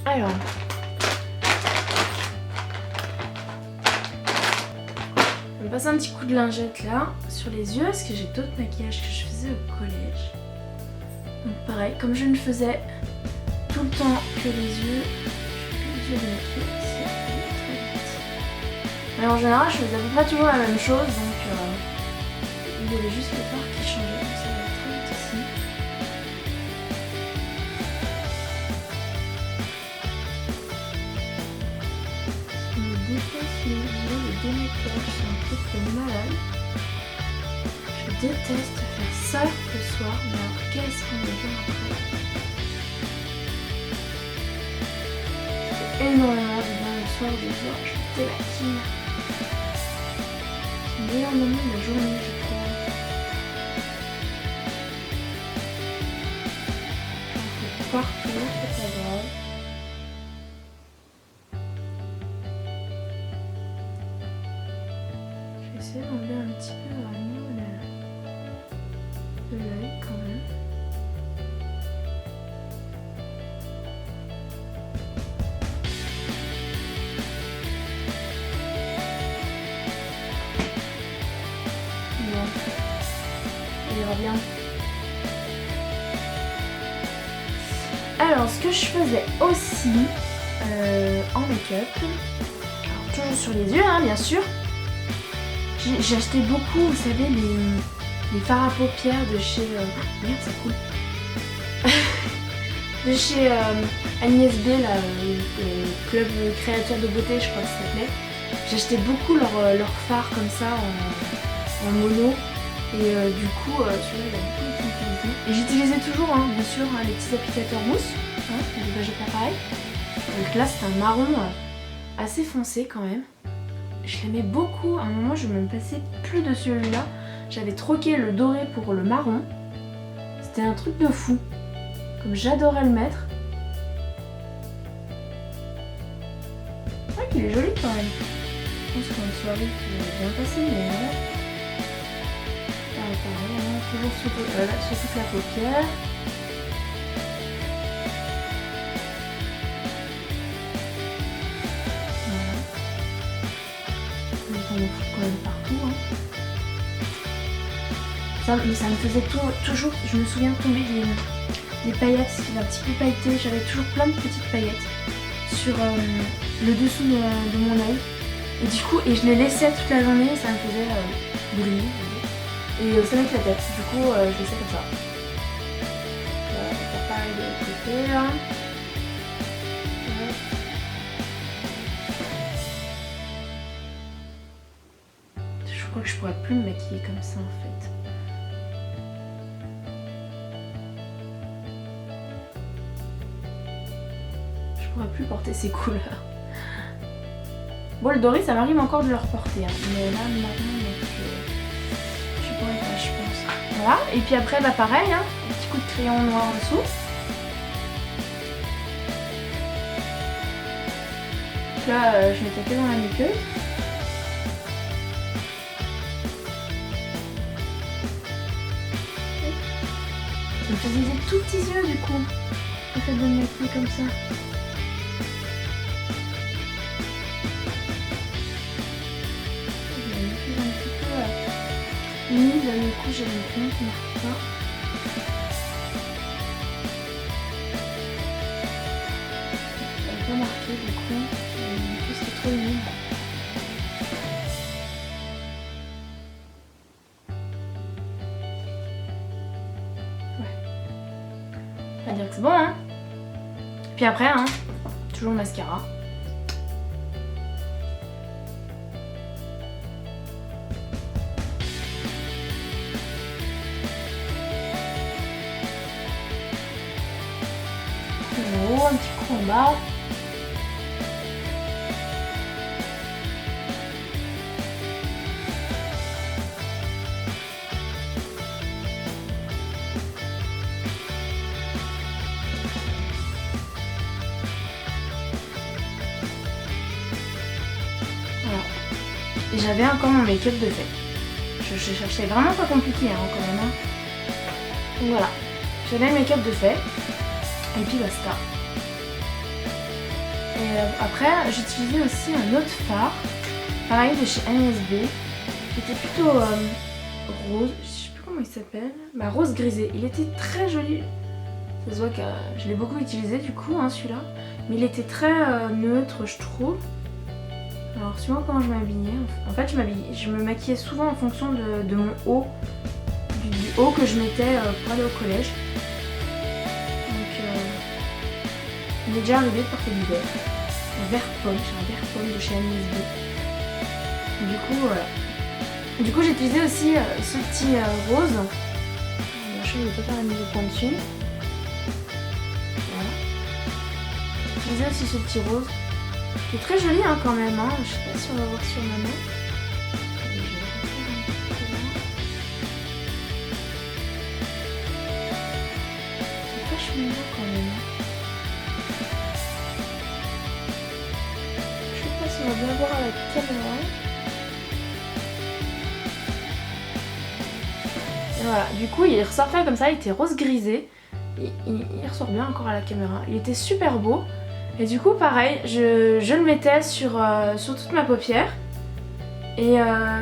Alors. Je vais me passer un petit coup de lingette là sur les yeux parce que j'ai d'autres maquillages que je faisais au collège. Donc pareil, comme je ne faisais tout le temps que les yeux, je fais que les yeux démaquillés, ça allait très vite. Mais en général, je faisais à peu près toujours la même chose, donc il y avait juste les fards qui changeaient, donc ça allait très vite aussi. Je me déteste les yeux, le démaquillage, c'est un truc de malade. Je déteste faire ça le soir, mais alors qu'est-ce qu'on va faire après? C'est énormément de bien le soir, de dire je démaquille. C'est le meilleur moment de la journée, je trouve. J'en fais partout, c'est pas grave. Je vais essayer d'enlever un petit peu au niveau de l'œil quand même. Bon, ça ira bien. Alors, ce que je faisais aussi en make-up, alors toujours sur les yeux, hein, bien sûr. J'ai acheté beaucoup, vous savez, les fards à paupières de chez... Merde, ça coule. De chez Agnès B, là, le club créateur de beauté, je crois que ça s'appelait. J'ai acheté beaucoup leurs fards comme ça en mono. Et du coup, celui-là, il a beaucoup été utilisé. Et j'utilisais toujours, hein, bien sûr, hein, les petits applicateurs mousse. Hein, j'ai pas pareil. Donc là, c'est un marron assez foncé quand même. Je l'aimais beaucoup. À un moment, je me passais plus de celui-là. J'avais troqué le doré pour le marron. C'était un truc de fou. Comme j'adorais le mettre. C'est vrai qu'il est joli quand même. Je pense qu'en soirée, il va bien passer, mais voilà. Pareil, hein, toujours sur toute la paupière. Voilà. On en fout quand même partout. Hein. Ça me faisait toujours, je me souviens, tomber des paillettes, ce qui est un petit peu pailleté. J'avais toujours plein de petites paillettes sur le dessous de mon œil. Et du coup, je les laissais toute la journée, ça me faisait briller. Et ça m'éclatait, du coup je laissais comme ça. Là, on va pareil de côté là. Je crois que je pourrais plus me maquiller comme ça en fait. Je pourrais plus porter ces couleurs. Bon, le doré ça m'arrive encore de le reporter, hein. Mais là maintenant je pourrais pas, je pense. Voilà, et puis après bah pareil, hein, un petit coup de crayon noir en dessous. Donc là je vais taper dans la muqueuse. Ça me faisait des tout petits yeux du coup, le fait de me maquiller comme ça. Humide, du coup j'avais bien qu'on ne pas. J'avais pas marqué du coup, c'était trop humide. Ouais. On va dire que c'est bon, hein. Puis après, hein, toujours le mascara. Un petit coup en bas. Voilà. Et j'avais encore mon make-up de fait. Je cherchais vraiment pas compliqué hein, quand même. Hein. Donc voilà. J'avais le make-up de fait. Et puis basta. Après, j'utilisais aussi un autre fard, pareil de chez Agnès B, qui était plutôt rose, je sais plus comment il s'appelle, bah rose grisé. Il était très joli, ça se voit que je l'ai beaucoup utilisé du coup hein, celui-là, mais il était très neutre je trouve. Alors suivant comment je m'habillais, en fait je me maquillais souvent en fonction de mon haut, du haut que je mettais pour aller au collège. Donc il m'est déjà arrivé de porter du vert. Un vert pomme, j'ai un vert pomme de chez Agnès B. Du coup voilà. Du coup j'ai utilisé aussi ce petit rose. La chose ne peut pas faire la mise au point dessus. Voilà. J'ai utilisé aussi ce petit rose. Qui est très joli hein, quand même. Hein. Je sais pas si on va voir sur ma main. C'est vachement beau quand même. Je sais pas si on va bien voir à la caméra. Et voilà, du coup il ressortait comme ça, il était rose grisé. Il ressort bien encore à la caméra. Il était super beau. Et du coup pareil, je le mettais sur toute ma paupière. Et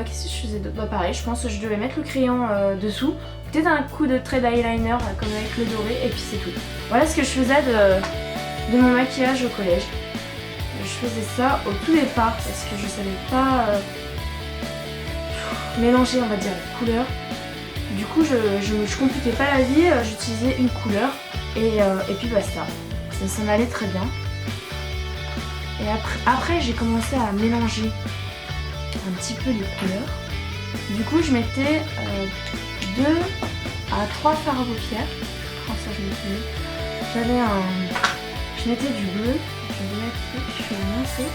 qu'est-ce que je faisais d'autre? Bah pareil, je pense que je devais mettre le crayon dessous. Peut-être un coup de trait d'eyeliner comme avec le doré et puis c'est tout. Voilà ce que je faisais de mon maquillage au collège. Je faisais ça au tout départ parce que je savais pas mélanger on va dire les couleurs. Du coup je compliquais pas la vie, j'utilisais une couleur et puis basta. Ça m'allait très bien. Et après j'ai commencé à mélanger un petit peu les couleurs. Du coup je mettais 2 à 3 fards à paupières. Oh ça je me souviens. Je mettais du bleu. Je vais vous montrer.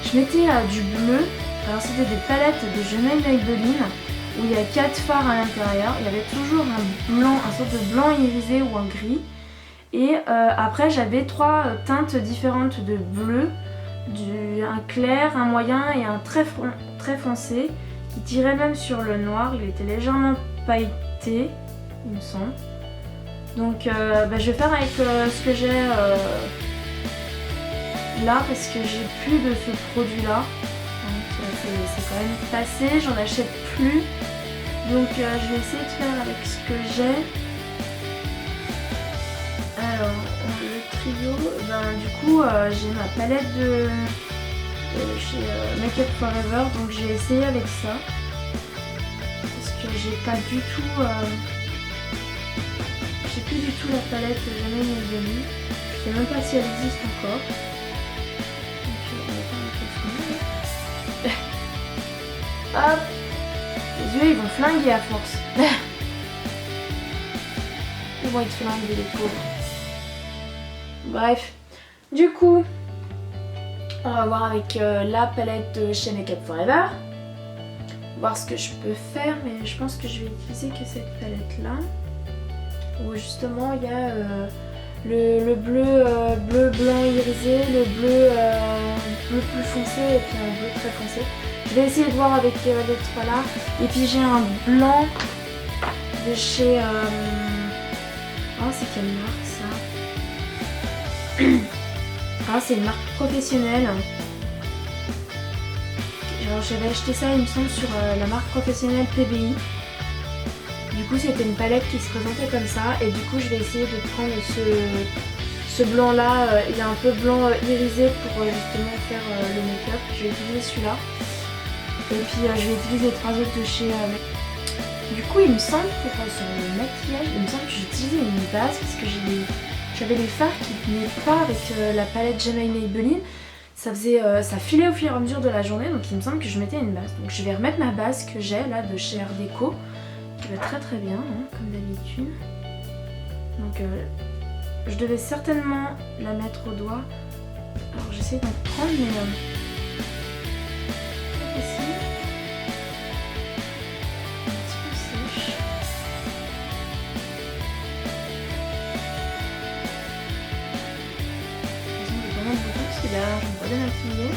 Je mettais du bleu. Alors c'était des palettes de Janelle Maybelline où il y a 4 fards à l'intérieur. Il y avait toujours un blanc, un sorte de blanc irisé ou un gris. Et après j'avais 3 teintes différentes de bleu, un clair, un moyen et un très foncé qui tirait même sur le noir. Il était légèrement pailleté, il me semble. Donc je vais faire avec ce que j'ai là parce que j'ai plus de ce produit là. C'est quand même passé, j'en achète plus. Donc je vais essayer de faire avec ce que j'ai. Alors, le trio, du coup, j'ai ma palette de chez Make Up For Ever, donc j'ai essayé avec ça. Parce que j'ai pas du tout... j'ai plus du tout la palette Janelle Maybelline. Je sais même pas si elle existe encore. Donc, on va faire un peu. Hop! Les yeux, ils vont flinguer à force. Ils vont être flingués, les pauvres. Bref, du coup, on va voir avec la palette de chez Make Up For Ever. Voir ce que je peux faire, mais je pense que je vais utiliser que cette palette là. Où justement il y a le bleu, bleu blanc irisé, le bleu plus foncé et puis un bleu très foncé. Je vais essayer de voir avec les trois là. Et puis j'ai un blanc de chez... Oh, c'est quelle marque ça? Ah, c'est une marque professionnelle. Alors j'avais acheté ça il me semble sur la marque professionnelle PBI. Du coup c'était une palette qui se présentait comme ça et du coup je vais essayer de prendre ce blanc là, il est un peu blanc irisé pour justement faire le make-up. Je vais utiliser celui-là. Et puis je vais utiliser 3 autres de chez Du coup il me semble pour ce maquillage, il me semble que j'ai utilisé une base parce que j'avais les fards qui venaient pas avec la palette Janelle Maybelline. Ça filait au fur et à mesure de la journée, donc il me semble que je mettais une base. Donc je vais remettre ma base que j'ai là de chez Art Déco, qui va très très bien, hein, comme d'habitude. Donc je devais certainement la mettre au doigt. Alors j'essaie d'en prendre, mais pas facile. Un petit peu sèche. Parce que derrière je me vois démaquiller.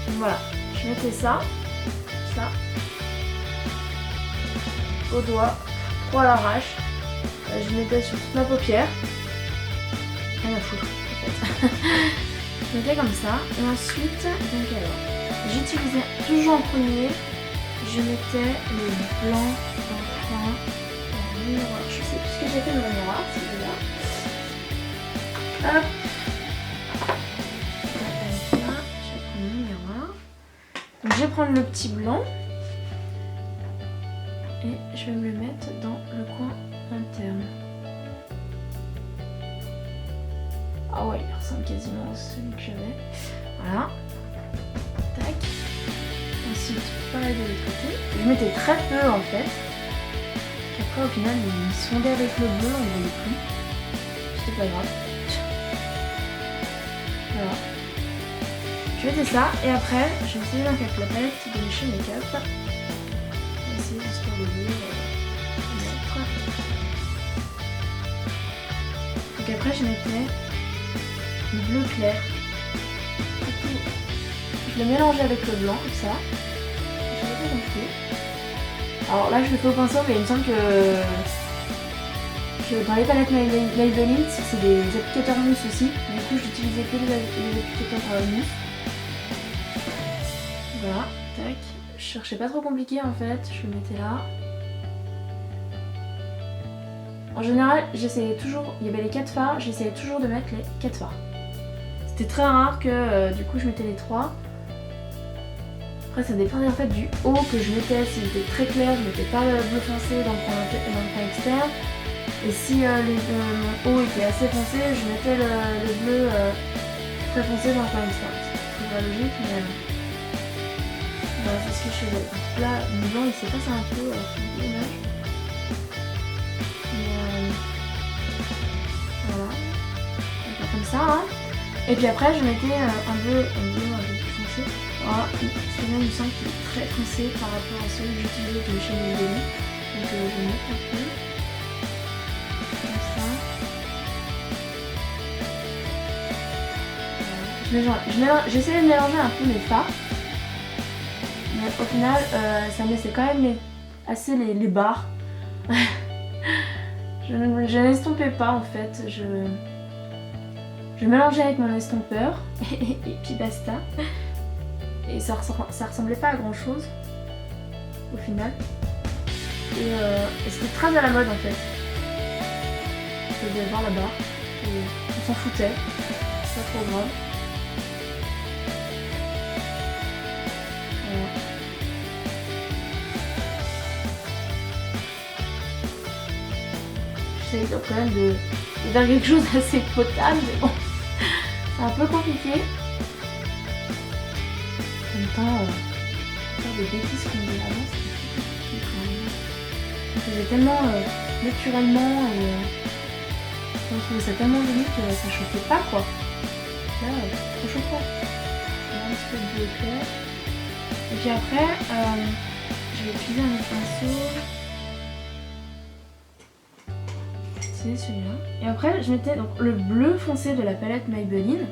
Donc voilà, je mettais ça au doigt, 3 à l'arrache. Je mettais sur toute ma paupière. Rien à foutre en fait. je mettais comme ça. Et ensuite, donc alors, j'utilisais toujours en premier, je mettais le blanc dans le coin, dans le miroir. Je sais plus ce que j'ai fait dans le miroir, celui-là. Hop. Je vais prendre mon miroir. Donc je vais prendre le petit blanc. Et je vais me le mettre dans le coin interne. Ah ouais, il ressemble quasiment à celui que j'avais. Voilà. Tac. Ensuite, pareil de l'autre côté. Je mettais très peu en fait. Après au final, il se fondait avec le bleu, on ne voyait plus. C'était pas grave. Voilà. Je mettais ça et après, je vais essayer avec la palette de chez Make-up. Je vais essayer d'histoire de lire. Donc après, je mettais le bleu clair. Je le mélangeais avec le blanc comme ça. Je l'ai pas compris. Alors là je le fais au pinceau mais il me semble que dans les palettes Maybelline c'est des applicateurs mousse aussi. Du coup j'utilisais que les applicateurs mousse. Voilà, tac. Je cherchais pas trop compliqué en fait, je le mettais là. En général j'essayais toujours, il y avait les 4 fards, j'essayais toujours de mettre les 4 fards. C'était très rare que du coup je mettais les 3. Après ça dépendait en fait du haut que je mettais, s'il était très clair, je mettais pas le bleu foncé dans le coin externe. Et si mon haut était assez foncé, je mettais le bleu très foncé dans le coin externe. C'est pas logique mais voilà, c'est ce que je faisais. Donc là mon blanc il s'est passé un peu, c'est un peu dommage. Mais voilà. Donc, comme ça hein. Et puis après je mettais un bleu plus foncé. Voilà, celui-là il me semble qu'il est très foncé par rapport à celui que j'utilisais de chez Maybelline. Donc je vais mettre un peu. Comme ça. Voilà. J'essayais de mélanger un peu mes fards. Mais au final ça me laissait quand même assez les barres. Je n'estompais pas en fait. Je mélangeais avec mon estompeur et puis basta. Et ça ressemblait pas à grand chose au final. Et c'était très à la mode en fait. Vous devez voir là-bas. On s'en foutait. C'est pas trop grave. Voilà. J'essaie donc quand même de faire quelque chose d'assez potable, mais bon, c'est un peu compliqué. En même temps, faire des bêtises qu'on faisait avant, c'était plus compliqué quand même. On faisait tellement naturellement et on trouvait ça tellement joli que ça choquait pas quoi. Là, trop choquant. Je mets un petit peu de bleu clair. Et puis après, je vais utiliser un autre pinceau. C'est celui-là. Et après, je mettais donc le bleu foncé de la palette Maybelline.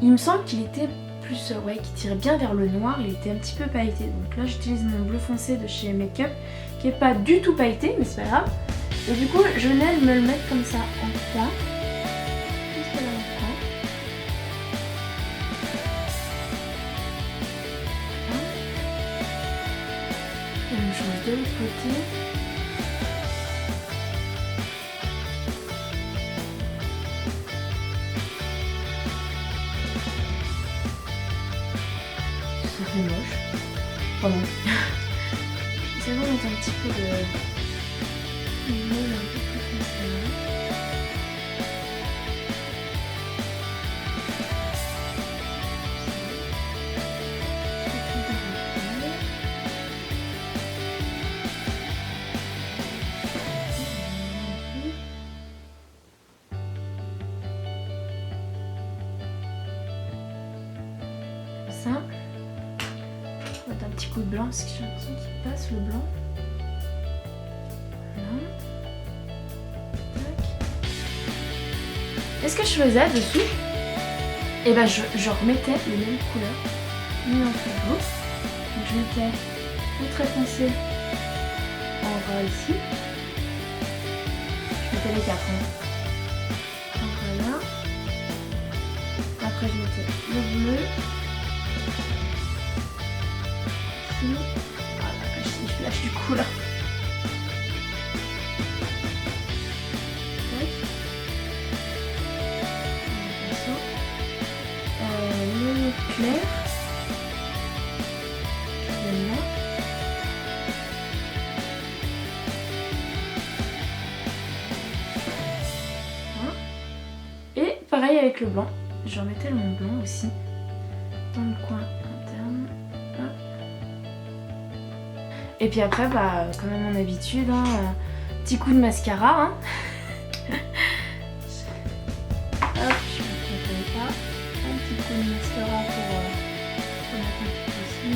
Il me semble qu'il était plus, ouais, qui tirait bien vers le noir, il était un petit peu pailleté. Donc là, j'utilise mon bleu foncé de chez Make-up, qui est pas du tout pailleté, mais c'est pas grave. Et du coup, je venais de me le mettre comme ça en coin. Juste là en coin. Et la même chose de l'autre côté. Ça fait moche. Pardon. J'essaie de mettre un petit peu de moule un peu plus foncé là. Ça. On va mettre un petit coup de blanc parce que j'ai l'impression qu'il passe le blanc. Voilà. Tac. Et ce que je faisais dessus, et ben je remettais les mêmes couleurs, l'une entre l'autre. Donc je mettais le très foncé en ras ici. Je mettais les 4. Donc voilà. après je mettais le bleu. Ici. Voilà, je lâche du coup là. Le clair. Je vais là. Voilà. Et pareil avec le blanc. Je remettais le mon blanc aussi dans le coin interne. Hop. Et puis après, bah, comme à mon habitude, hein, petit coup de mascara. Hein. Hop, je ne me pas. Un petit coup de mascara pour mettre un petit peu aussi.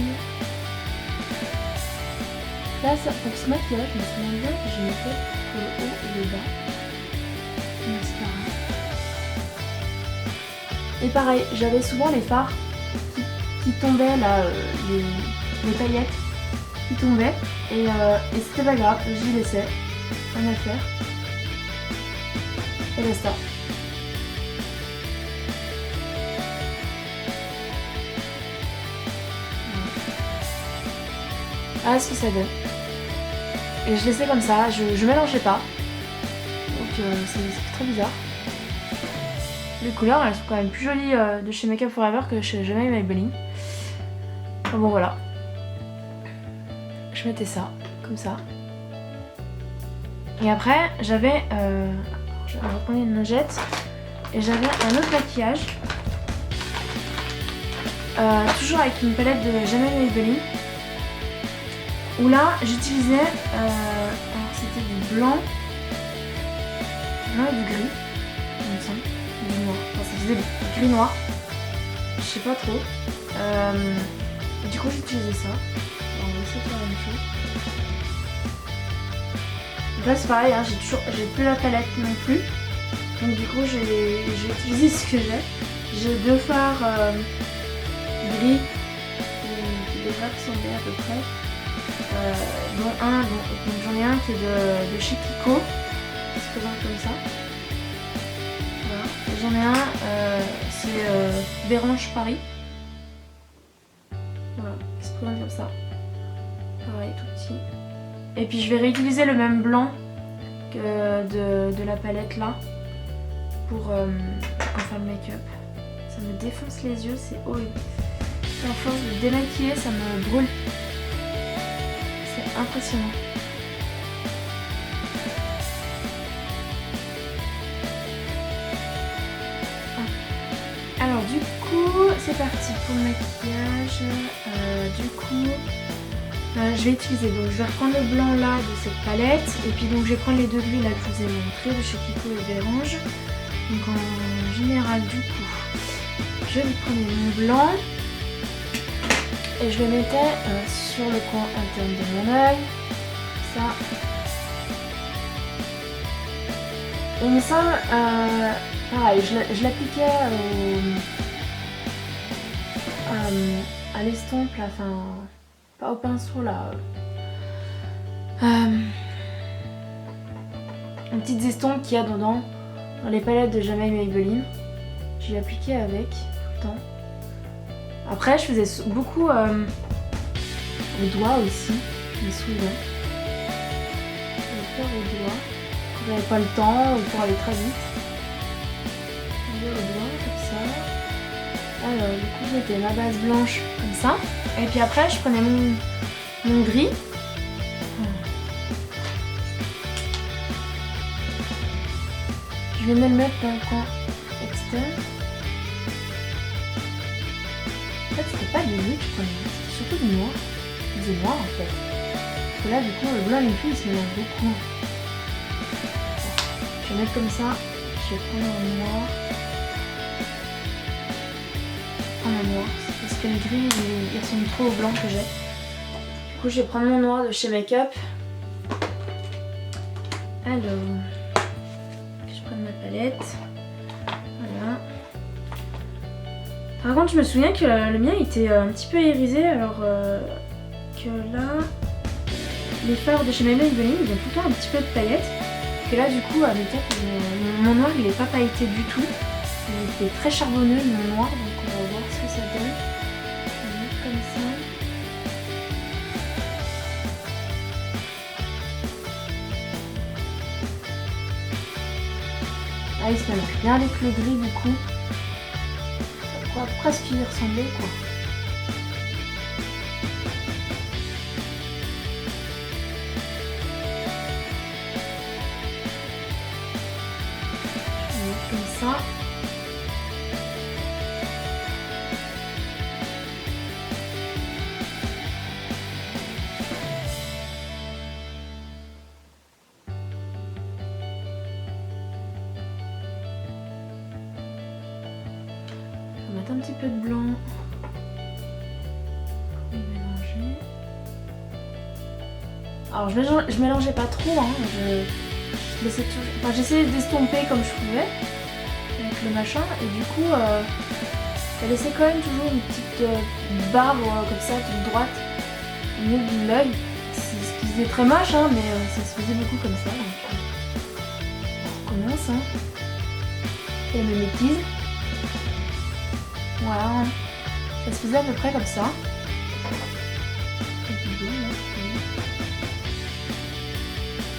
Là, ça, pour ce maquillage, je me souviens bien que je mettais pour le haut et le bas. Le mascara. Et pareil, j'avais souvent les fards qui tombaient là, les paillettes qui tombaient. Et c'était pas grave, j'y laissais. Rien à faire. Et basta. Ah, ce que ça donne. Et je laissais comme ça, je mélangeais pas. Donc c'est très bizarre. Les couleurs, elles sont quand même plus jolies de chez Make Up For Ever que chez Jamais Maybelline. Enfin, bon voilà. Je mettais ça, comme ça. Et après, j'avais repris une lingette. Et j'avais un autre maquillage. Toujours avec une palette de Jamais Maybelline. Où là, j'utilisais, alors c'était du blanc et du gris, il me semble, du noir, enfin ça faisait du gris noir, je sais pas trop, et du coup j'utilisais ça, alors on va essayer de faire la même chose. Donc là c'est pareil, hein, j'ai plus la palette non plus, donc du coup j'ai utilisé ce que j'ai deux fards gris qui devraient ressembler à peu près. Dont j'en ai un qui est de chez Kiko, qui se présente comme ça. Voilà. Et j'en ai un, c'est Bérange Paris. Voilà, qui se présente comme ça. Pareil, tout petit. Et puis je vais réutiliser le même blanc que de la palette là pour faire le make-up. Ça me défonce les yeux, c'est horrible. À force de démaquiller, ça me brûle. C'est impressionnant. Alors du coup, c'est parti pour le maquillage. Du coup, je vais utiliser, donc je vais reprendre le blanc là de cette palette. Et puis donc je vais prendre les deux gris là que je vous ai montré de chez Kiko et Bérange. Donc en général du coup, je vais prendre mon blanc. Et je le mettais sur le coin interne de mon œil, ça. Et il me semble, pareil, je l'appliquais à l'estompe, là, enfin, pas au pinceau là. Une petite estompe qu'il y a dedans, dans les palettes de Jamais Maybelline. J'y appliquais avec tout le temps. Après, je faisais beaucoup au doigt aussi, je me souviens. Je vais faire au doigt, quand j'avais pas le temps ou pour aller très vite. Je vais au doigt, comme ça. Alors, du coup, je mettais ma base blanche, comme ça. Et puis après, je prenais mon gris. Je venais le mettre dans le coin externe. En fait, c'était pas du gris que je prenais, c'était surtout du noir. Du noir en fait. Parce que là, du coup, le blanc et le gris, ils se mélangent beaucoup. Je vais mettre comme ça. Je vais prendre un noir. Un noir. Parce que le gris, il ressemble trop au blanc que j'ai. Du coup, je vais prendre mon noir de chez Make Up. Alors, que je prenne ma palette. Voilà. Par contre, je me souviens que le mien était un petit peu irisé, alors que là, les fards de chez Maybelline, ils ont tout le temps un petit peu de paillettes. Que là, du coup, à Make Up, mon noir, il est pas pailleté du tout. Il était très charbonneux mon noir, donc on va voir ce que ça donne. Je vais mettre comme ça. Ah, il se mélange bien avec le gris du coup. Ça pourra presque y ressembler quoi. Je vais mettre comme ça. On va mettre un petit peu de blanc. Et mélanger. Alors je mélangeais pas trop, hein. Je laissais toujours. Enfin, j'essayais d'estomper comme je pouvais avec le machin et du coup ça laissait quand même toujours une petite barre comme ça toute droite au milieu de l'œil. Ce qui faisait très moche, hein, mais ça se faisait beaucoup comme ça. Donc, on recommence. Hein. Et elle me métise. Voilà, ça se faisait à peu près comme ça.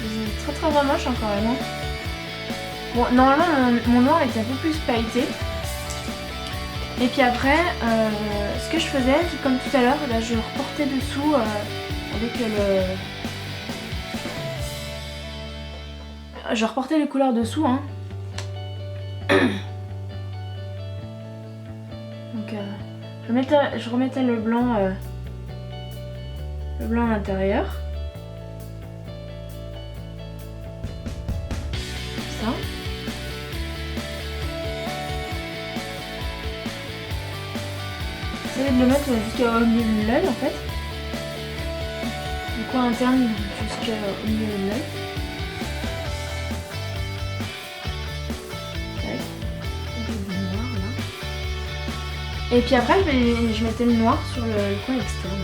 C'est très très vraiment moche hein, quand même. Hein. Bon, normalement mon noir était un peu plus pailleté. Et puis après, ce que je faisais, comme tout à l'heure, là, je reportais dessous avec le... Je reportais les couleurs dessous. Hein. Donc je remettais le blanc à l'intérieur. Comme ça. J'essaie de le mettre jusqu'au milieu de l'œil en fait. Du coin interne jusqu'au milieu de l'œil. Et puis après, je mettais le noir sur le coin externe.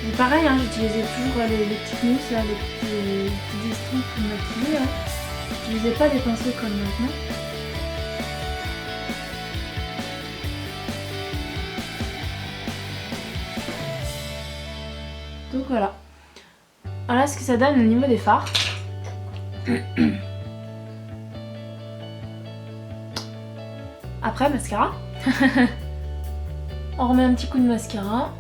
Et pareil, hein, j'utilisais toujours les petites mousses, là, les petits estompes pour maquiller. Hein. J'utilisais pas des pinceaux comme maintenant. Donc voilà. Voilà ce que ça donne au niveau des fards. Après, mascara. On remet un petit coup de mascara.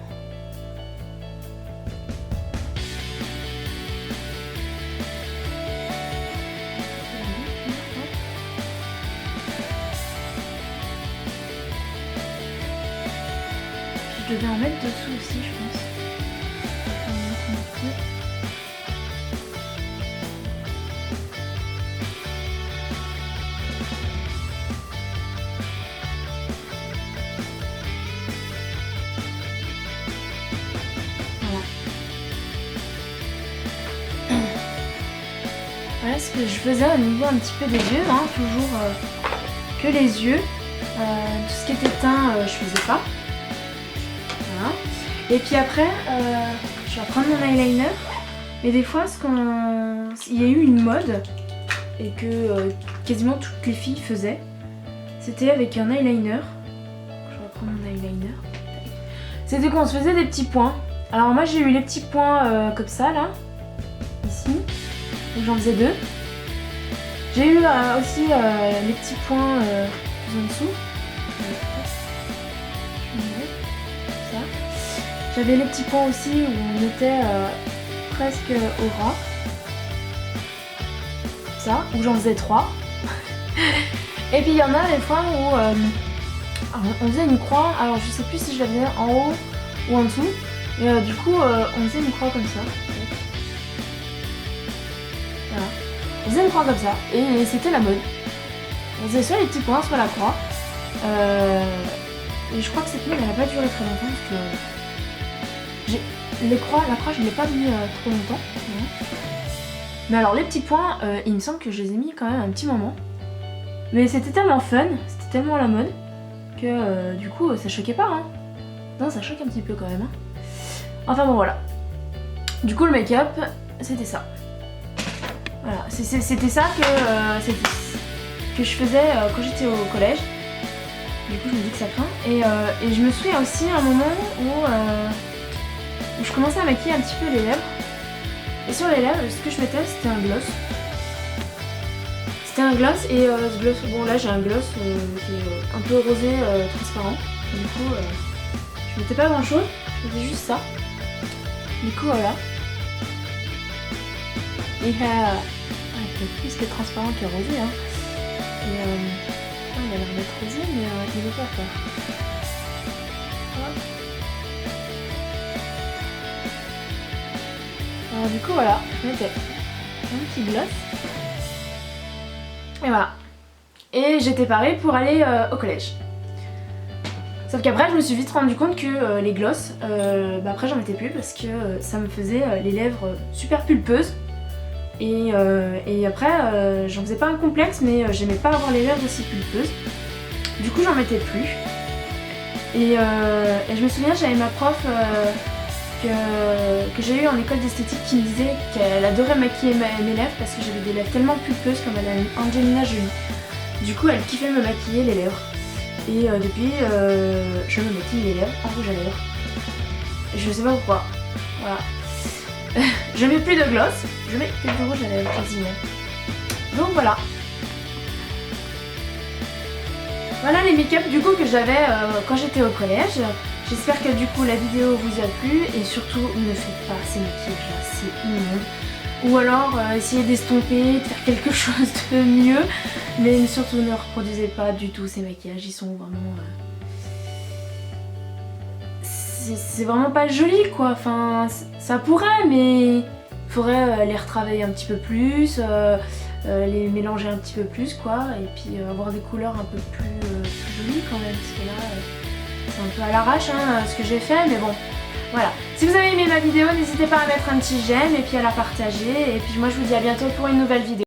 Je devais en mettre dessous aussi, je pense. Je vais en mettre un petit peu. Voilà ce que je faisais au niveau un petit peu des yeux, hein, toujours que les yeux. Tout ce qui était teint, je faisais pas. Voilà. Et puis après, je vais prendre mon eyeliner. Mais des fois, il y a eu une mode et que quasiment toutes les filles faisaient. C'était avec un eyeliner. Je vais prendre mon eyeliner. C'était qu'on se faisait des petits points. Alors moi, j'ai eu les petits points comme ça, là. Ici. Donc j'en faisais 2. J'ai eu aussi les petits points plus en dessous. Ça. J'avais les petits points aussi où on était presque au ras. Ça, où j'en faisais 3. Et puis il y en a des fois où on faisait une croix. Alors je sais plus si je la faisais en haut ou en dessous. Mais du coup on faisait une croix comme ça. Voilà. On faisait une croix comme ça et c'était la mode. On faisait soit les petits points, soit la croix. Et je crois que cette mode elle n'a pas duré très longtemps parce que la croix je ne l'ai pas mis trop longtemps. Non. Mais alors les petits points, il me semble que je les ai mis quand même un petit moment. Mais c'était tellement fun, c'était tellement la mode que du coup ça choquait pas. Hein. Non, ça choque un petit peu quand même. Hein. Enfin bon voilà. Du coup le make-up, c'était ça. Voilà, c'était ça que je faisais quand j'étais au collège. Du coup je me dis que ça craint. Et je me souviens aussi à un moment où je commençais à maquiller un petit peu les lèvres. Et sur les lèvres, ce que je mettais, c'était un gloss. C'était un gloss et ce gloss, bon là j'ai un gloss qui est un peu rosé transparent. Et du coup je mettais pas grand chose, je faisais juste ça. Du coup voilà. Et peut-être plus que transparent que rosé hein. Et il a l'air d'être rosé mais il veut pas faire. Hop. Alors du coup voilà, je mettais un petit gloss. Et voilà. Et j'étais parée pour aller au collège. Sauf qu'après je me suis vite rendu compte que les gloss, après j'en mettais plus parce que ça me faisait les lèvres super pulpeuses. Et après j'en faisais pas un complexe mais j'aimais pas avoir les lèvres aussi pulpeuses. Du coup j'en mettais plus. Et je me souviens j'avais ma prof que j'ai eu en école d'esthétique qui me disait qu'elle adorait maquiller mes lèvres parce que j'avais des lèvres tellement pulpeuses comme elle a Angelina Jolie. Du coup elle kiffait me maquiller les lèvres. Et depuis je me maquille les lèvres en rouge à lèvres. Je sais pas pourquoi. Voilà. Je mets plus de gloss, je mets que du rouge à lèvres quasiment. Donc voilà. Voilà les make-up du coup que j'avais quand j'étais au collège. J'espère que du coup la vidéo vous a plu et surtout ne faites pas ces maquillages là, c'est immonde. Ou alors essayez d'estomper, de faire quelque chose de mieux. Mais surtout ne reproduisez pas du tout ces maquillages, ils sont vraiment... C'est vraiment pas joli quoi, enfin ça pourrait mais il faudrait les retravailler un petit peu plus, les mélanger un petit peu plus quoi, et puis avoir des couleurs un peu plus jolies quand même, parce que là c'est un peu à l'arrache hein, ce que j'ai fait, mais bon voilà. Si vous avez aimé ma vidéo, n'hésitez pas à mettre un petit j'aime et puis à la partager, et puis moi je vous dis à bientôt pour une nouvelle vidéo.